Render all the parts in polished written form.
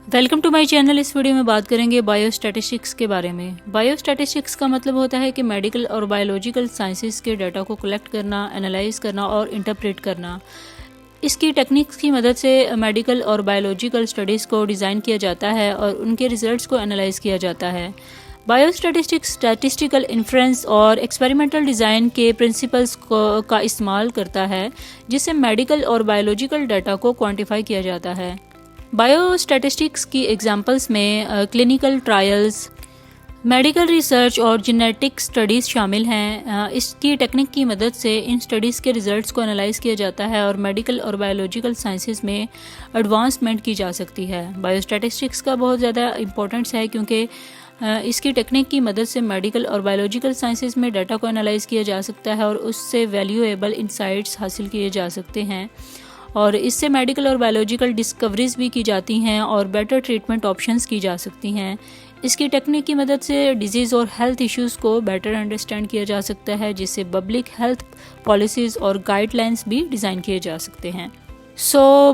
Welcome to my channel. इस video में बात करेंगे बायोस्टैटिस्टिक्स के बारे में। बायोस्टैटिस्टिक्स का मतलब होता है कि मेडिकल और बायोलॉजिकल साइंसेस के डाटा को कलेक्ट करना, एनालाइज करना और इंटरप्रेट करना। इसकी टेक्निक्स की मदद से मेडिकल और बायोलॉजिकल स्टडीज़ को डिज़ाइन किया जाता है और उनके रिजल्ट्स को एनालाइज किया जाता है। बायोस्टैटिस्टिक्स स्टैटिस्टिकल इन्फ्रेंस और एक्सपेरिमेंटल डिज़ाइन के प्रिंसिपल्स का इस्तेमाल करता है, जिससे मेडिकल और बायोलॉजिकल डाटा को क्वांटिफाई किया जाता है। बायोस्टैटिस्टिक्स की एग्जांपल्स में क्लिनिकल ट्रायल्स, मेडिकल रिसर्च और जेनेटिक स्टडीज़ शामिल हैं। इसकी टेक्निक की मदद से इन स्टडीज़ के रिजल्ट्स को एनालाइज किया जाता है और मेडिकल और बायोलॉजिकल साइंसेस में एडवांसमेंट की जा सकती है। बायोस्टैटिस्टिक्स का बहुत ज़्यादा इंपॉर्टेंस है क्योंकि इसकी टेक्निक की मदद से मेडिकल और बायोलॉजिकल साइंसेस में डाटा को एनालाइज किया जा सकता है और उससे वैल्यूएबल इंसाइट्स हासिल किए जा सकते हैं, और इससे मेडिकल और बायोलॉजिकल डिस्कवरीज भी की जाती हैं और बेटर ट्रीटमेंट ऑप्शंस की जा सकती हैं। इसकी टेक्निक की मदद से डिजीज़ और हेल्थ इश्यूज़ को बेटर अंडरस्टैंड किया जा सकता है, जिससे पब्लिक हेल्थ पॉलिसीज़ और गाइडलाइंस भी डिज़ाइन किए जा सकते हैं।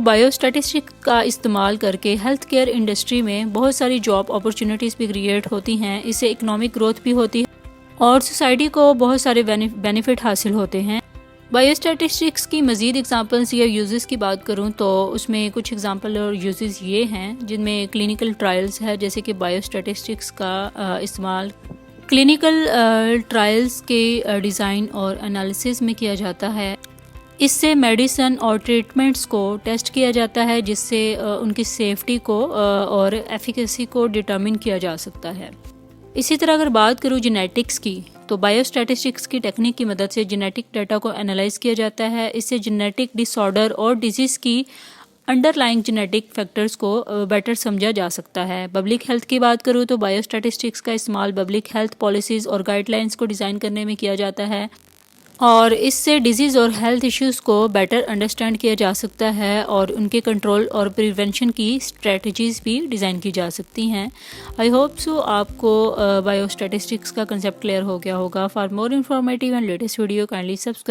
बायोस्टैटिस्टिक्स का इस्तेमाल करके हेल्थ केयर इंडस्ट्री में बहुत सारी जॉब अपॉर्चुनिटीज़ भी क्रिएट होती हैं। इससे इकोनॉमिक ग्रोथ भी होती है और सोसाइटी को बहुत सारे बेनिफिट हासिल होते हैं। बायोस्टैटिस्टिक्स की मज़ीद एग्जांपल्स या यूजेस की बात करूं तो उसमें कुछ एग्जांपल और यूजेस ये हैं, जिनमें क्लिनिकल ट्रायल्स है, जैसे कि बायोस्टैटिस्टिक्स का इस्तेमाल क्लिनिकल ट्रायल्स के डिज़ाइन और एनालिसिस में किया जाता है। इससे मेडिसिन और ट्रीटमेंट्स को टेस्ट किया जाता है, जिससे उनकी सेफ्टी को और एफिकेसी को डिटर्मिन किया जा सकता है। इसी तरह अगर बात करूँ जेनेटिक्स की, तो बायोस्टैटिस्टिक्स की टेक्निक की मदद से जेनेटिक डाटा को एनालाइज किया जाता है। इससे जेनेटिक डिसऑर्डर और डिजीज़ की अंडरलाइंग जेनेटिक फैक्टर्स को बेटर समझा जा सकता है। पब्लिक हेल्थ की बात करूँ तो बायोस्टैटिस्टिक्स का इस्तेमाल पब्लिक हेल्थ पॉलिसीज़ और गाइडलाइंस को डिज़ाइन करने में किया जाता है और इससे डिजीज़ और हेल्थ इश्यूज़ को बेटर अंडरस्टैंड किया जा सकता है और उनके कंट्रोल और प्रिवेंशन की स्ट्रेटजीज़ भी डिज़ाइन की जा सकती हैं। आई होप सो आपको बायोस्टैटिस्टिक्स का कंसेप्ट क्लियर हो गया होगा। For more informative and latest video kindly subscribe.